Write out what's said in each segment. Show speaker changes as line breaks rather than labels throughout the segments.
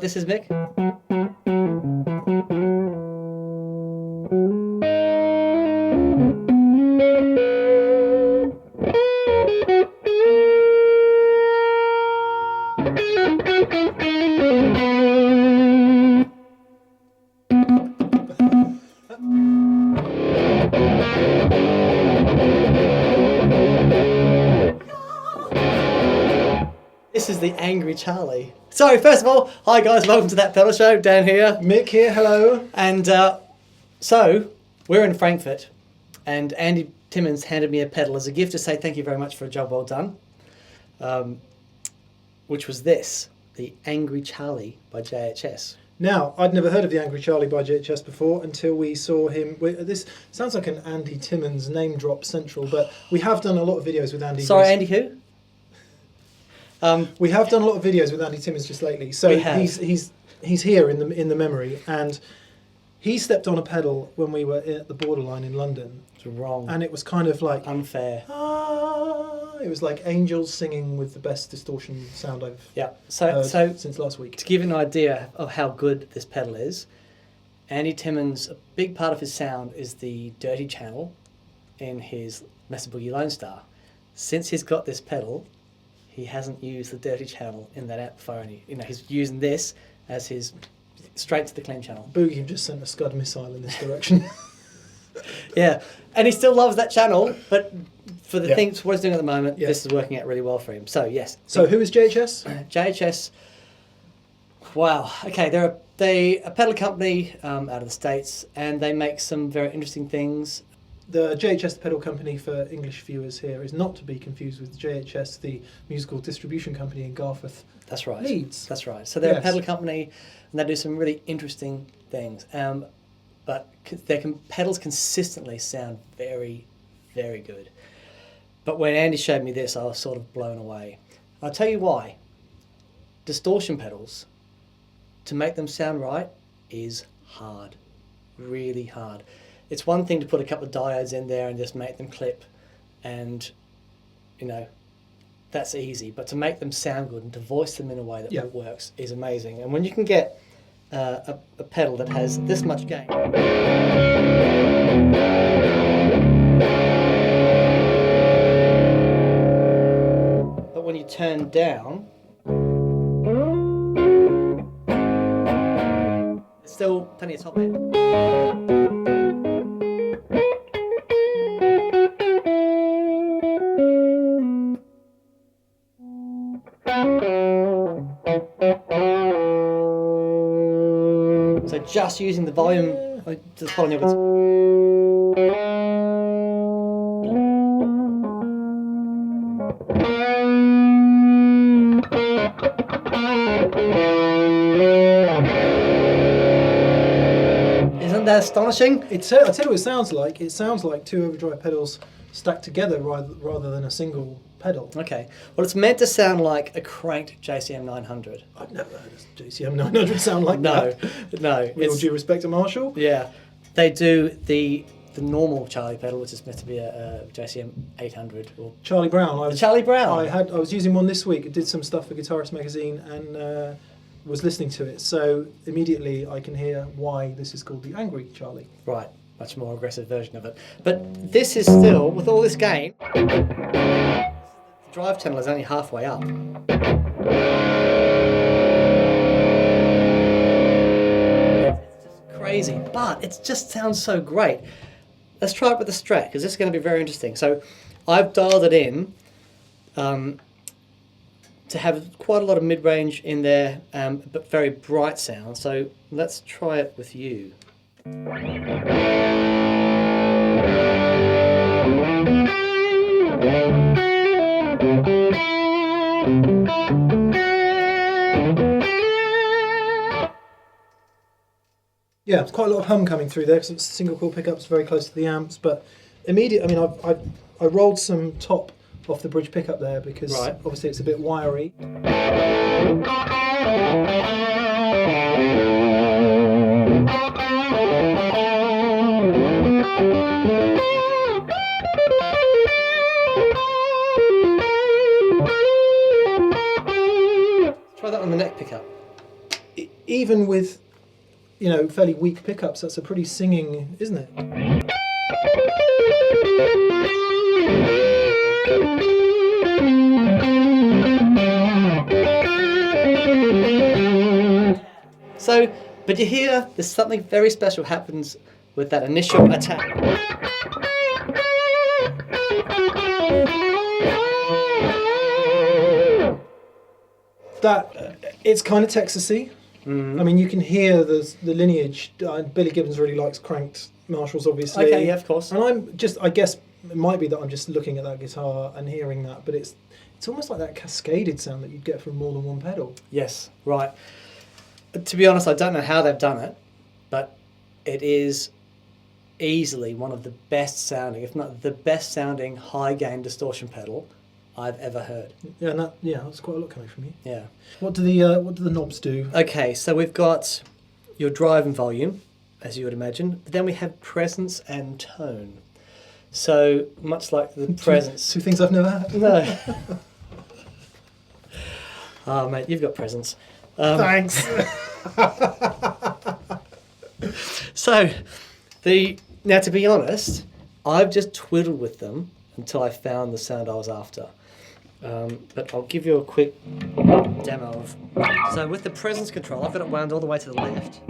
this is Mick. This is the Angry Charlie. Sorry, first of all, hi guys, welcome to That Pedal Show. Dan here.
Mick here, hello.
And so, we're in Frankfurt, and Andy Timmons handed me a pedal as a gift to say thank you very much for a job well done. Which was this, the Angry Charlie by JHS.
Now, I'd never heard of the Angry Charlie by JHS before until we saw him. This sounds like an Andy Timmons name drop central, but we have done a lot of videos with Andy.
Sorry, Andy who?
We have done a lot of videos with Andy Timmons just lately, so he's here in the memory, and he stepped on a pedal when we were at the Borderline in London.
It's wrong.
And it was kind of like
unfair.
It was like angels singing with the best distortion sound I've heard since last week.
To give you an idea of how good this pedal is, Andy Timmons, a big part of his sound is the dirty channel in his Mesa Boogie Lone Star. Since he's got this pedal, he hasn't used the dirty channel in that amplifier. He's using this as his straight to the clean channel.
Boogie just sent a Scud missile in this direction.
Yeah, and he still loves that channel, but for the things what he's doing at the moment, this is working out really well for him. So yes.
So who is JHS?
JHS. Wow. Okay, they're a pedal company out of the States, and they make some very interesting things.
The JHS pedal company, for English viewers here, is not to be confused with JHS, the musical distribution company in Garforth.
That's right.
Leeds.
That's right. So they're a pedal company, and they do some really interesting things. But their pedals consistently sound very, very good. But when Andy showed me this, I was sort of blown away. I'll tell you why. Distortion pedals, to make them sound right, is hard. Really hard. It's one thing to put a couple of diodes in there and just make them clip, and that's easy. But to make them sound good and to voice them in a way that works is amazing. And when you can get a pedal that has this much gain, but when you turn down, there's still plenty of top end. So just using the volume to the following of it. Isn't that astonishing?
I'll tell you what it sounds like. It sounds like two overdrive pedals stacked together rather than a single pedal.
Okay. Well, it's meant to sound like a cranked JCM 900.
I've never heard a JCM 900 sound like that.
No.
With all due respect to Marshall.
Yeah. They do the normal Charlie pedal, which is meant to be a JCM 800. Or
Charlie Brown.
Charlie Brown.
I was using one this week. I did some stuff for Guitarist magazine and was listening to it. So immediately I can hear why this is called the Angry Charlie.
Right. Much more aggressive version of it. But this is still, with all this gain, the drive channel is only halfway up. It's just crazy, but it just sounds so great. Let's try it with the Strat, because this is going to be very interesting. So I've dialed it in to have quite a lot of mid-range in there, but very bright sound. So let's try it with you.
Yeah, it's quite a lot of hum coming through there because it's single coil pickups very close to the amps, but immediately, I rolled some top off the bridge pickup there because obviously it's a bit wiry.
Try that on the neck pickup.
even with, you know, fairly weak pickups, that's a pretty singing, isn't it?
So, but you hear there's something very special happens with that initial attack.
That it's kind of Texasy.
Mm.
I mean, you can hear the lineage. Billy Gibbons really likes cranked Marshalls, obviously.
Okay, yeah, of course.
And I guess it might be that I'm just looking at that guitar and hearing that, but it's almost like that cascaded sound that you'd get from more than one pedal.
Yes, right. To be honest, I don't know how they've done it, but it is easily one of the best sounding, if not the best sounding, high gain distortion pedal I've ever heard.
Yeah, that's quite a lot coming from you.
Yeah.
What do the knobs do?
Okay, so we've got your drive and volume, as you would imagine, but then we have presence and tone. So much like the presence.
Two things I've never had.
No. Oh, mate, you've got presence.
Thanks.
So, now to be honest, I've just twiddled with them until I found the sound I was after. But I'll give you a quick demo of. So with the presence control, I've got it wound all the way to the left.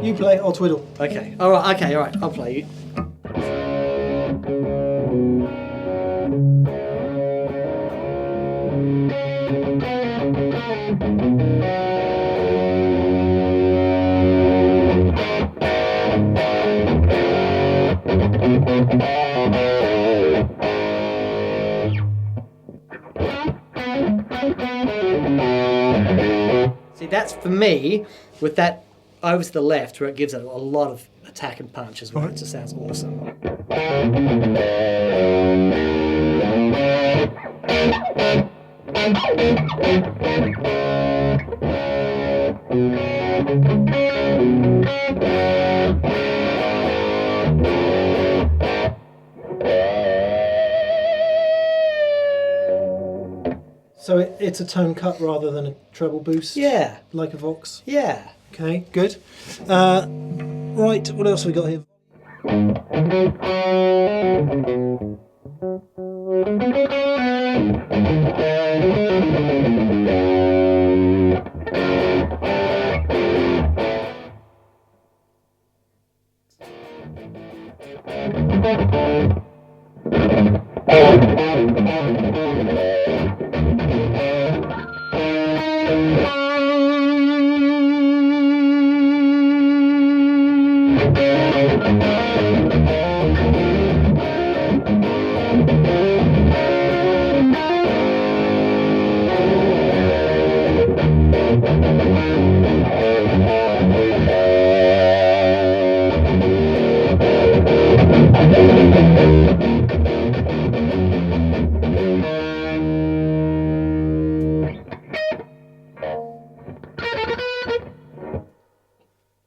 You play, I'll twiddle.
Okay. All right. I'll play you. See, that's for me, with that over to the left, where it gives it a lot of attack and punch as well. It just sounds awesome.
So it's a tone cut rather than a treble boost?
Yeah.
Like a Vox?
Yeah.
Okay, good. Right, what else have we got here?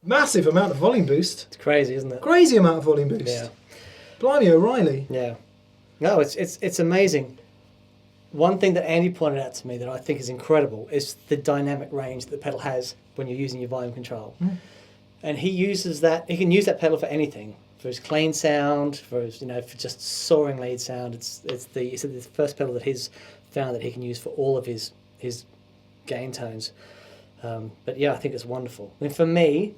Massive amount of volume boost.
It's crazy, isn't it?
Crazy amount of volume boost.
Yeah.
Blimey O'Reilly.
Yeah. No, it's amazing. One thing that Andy pointed out to me that I think is incredible is the dynamic range that the pedal has when you're using your volume control. Mm. And he uses that. He can use that pedal for anything, for his clean sound, for his, for just soaring lead sound. It's the first pedal that he's found that he can use for all of his gain tones. But yeah, I think it's wonderful. I mean, for me,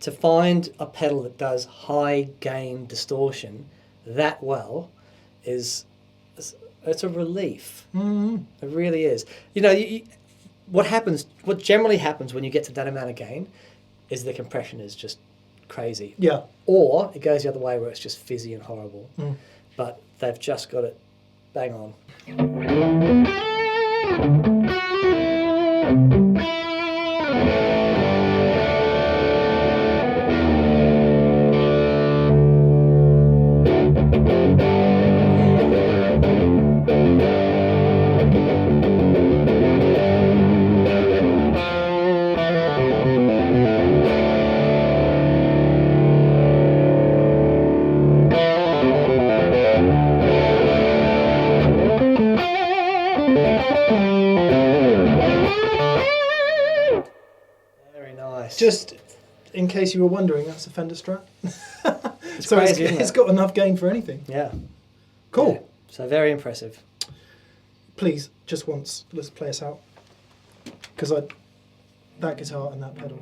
to find a pedal that does high gain distortion that well it's a relief.
Mm.
It really is. What generally happens when you get to that amount of gain is the compression is just crazy.
Yeah.
Or it goes the other way where it's just fizzy and horrible.
Mm.
But they've just got it bang on. Nice.
Just in case you were wondering, that's a Fender Strat.
It's crazy, isn't
it's
it?
got enough gain for anything.
Yeah.
Cool.
Yeah. So very impressive.
Please, just once, let's play us out. Because that guitar and that pedal.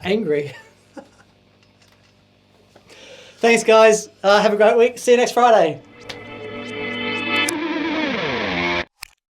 Angry. Thanks, guys. Have a great week. See you next Friday.